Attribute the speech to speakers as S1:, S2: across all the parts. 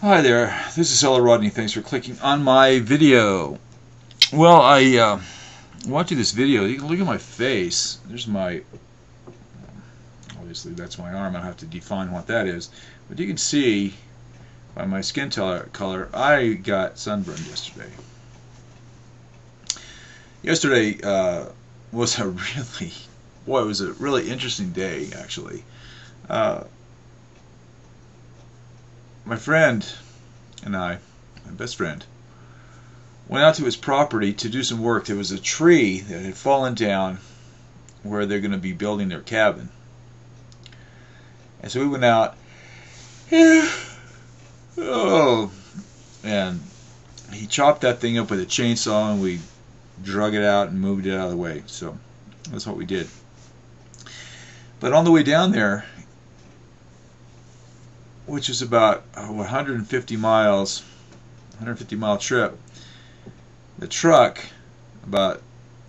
S1: Hi there, this is hellorodney. Thanks for clicking on my video. Well, I watching this video, you can look at my face. There's my, obviously that's my arm. I'll have to define what that is. But you can see by my skin color, I got sunburned yesterday. Yesterday was a it was a really interesting day, actually. My friend and I, my best friend, went out to his property to do some work. There was a tree that had fallen down where they're going to be building their cabin. And so we went out, and he chopped that thing up with a chainsaw, and we drug it out and moved it out of the way. So that's what we did. But on the way down there, which is about 150 miles, 150-mile trip, the truck, about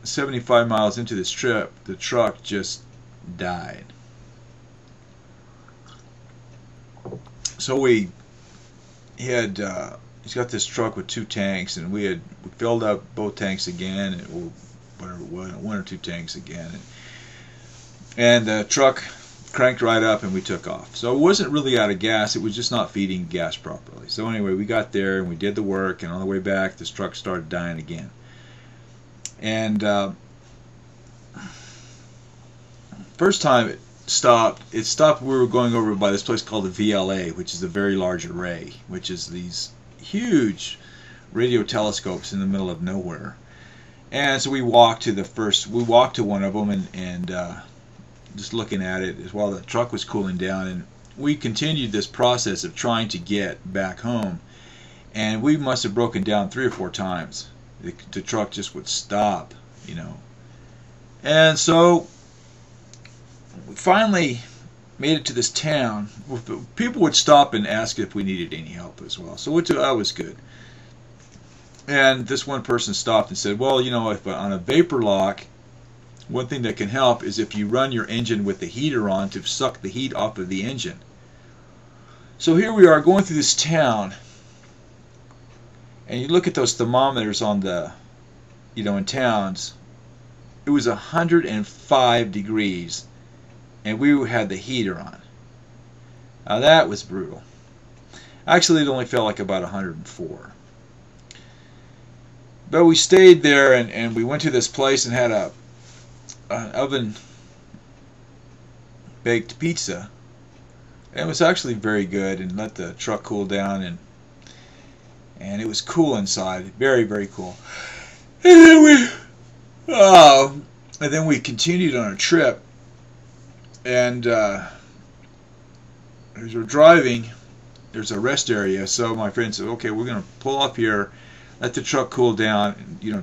S1: 75 miles into this trip, the truck just died. So he's got this truck with 2 tanks, and we filled up both tanks again, or whatever it was, 1 or 2 tanks again, and the truck cranked right up, and we took off. So it wasn't really out of gas, it was just not feeding gas properly. So anyway, we got there and we did the work, and on the way back this truck started dying again. And first time it stopped, we were going over by this place called the VLA, which is a very large array, which is these huge radio telescopes in the middle of nowhere. And so we walked to one of them, and just looking at it while the truck was cooling down, and we continued this process of trying to get back home, and we must have broken down 3 or 4 times. The truck just would stop, and so we finally made it to this town. People would stop and ask if we needed any help as well, so that was good. And this one person stopped and said, well, if on a vapor lock, one thing that can help is if you run your engine with the heater on to suck the heat off of the engine. So here we are going through this town, and you look at those thermometers on the, in towns, it was 105 degrees, and we had the heater on. Now that was brutal. Actually, it only felt like about 104. But we stayed there, and we went to this place and had an oven baked pizza, and it was actually very good, and let the truck cool down, and it was cool inside, very, very cool. And then we continued on our trip, and as we're driving, there's a rest area. So my friend said, okay, we're going to pull up here, let the truck cool down,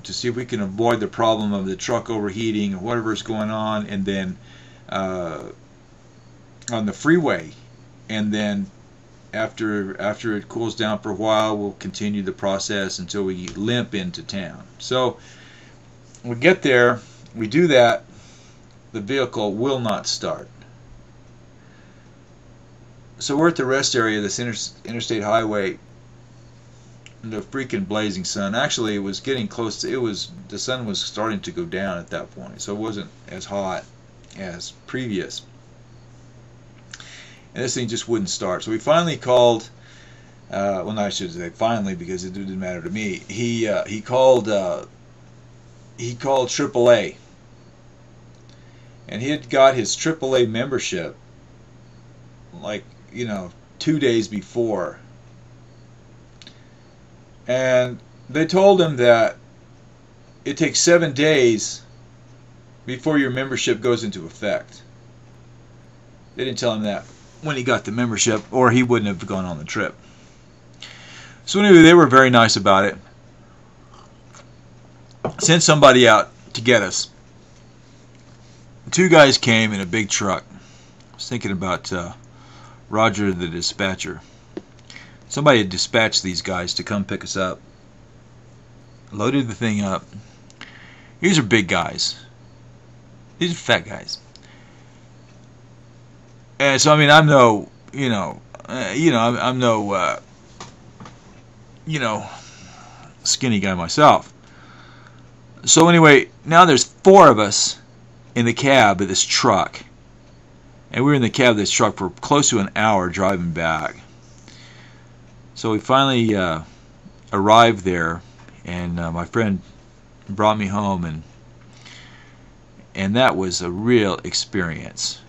S1: to see if we can avoid the problem of the truck overheating or whatever's going on, and then on the freeway, and then after it cools down for a while, we'll continue the process until we limp into town. So we get there, we do that, the vehicle will not start. So we're at the rest area, this interstate highway, the freaking blazing sun. Actually, it was getting close to, the sun was starting to go down at that point, so it wasn't as hot as previous, and this thing just wouldn't start. So we finally called, well, no, I should say finally, because it didn't matter to me. He called AAA, and he had got his AAA membership like 2 days before. And they told him that it takes 7 days before your membership goes into effect. They didn't tell him that when he got the membership, or he wouldn't have gone on the trip. So anyway, they were very nice about it. Sent somebody out to get us. 2 guys came in a big truck. I was thinking about Roger the dispatcher. Somebody had dispatched these guys to come pick us up. Loaded the thing up. These are big guys. These are fat guys. And so, I mean, I'm no, I'm no you know, skinny guy myself. So anyway, now there's 4 of us in the cab of this truck. And we were in the cab of this truck for close to an hour driving back. So we finally arrived there, and my friend brought me home, and that was a real experience.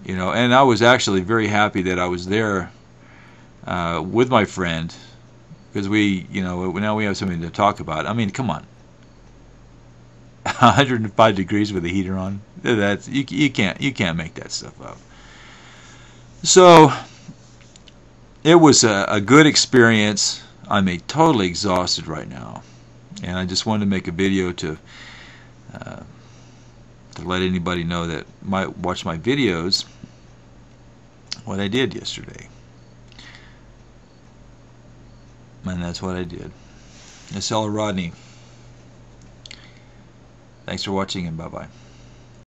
S1: You know, and I was actually very happy that I was there with my friend, because we, you know, now we have something to talk about. I mean, come on. 105 degrees with the heater on. That's you can't make that stuff up. So it was a good experience. I'm totally exhausted right now, and I just wanted to make a video to let anybody know that might watch my videos what I did yesterday. And that's what I did. It's hellorodney. Thanks for watching, and bye-bye.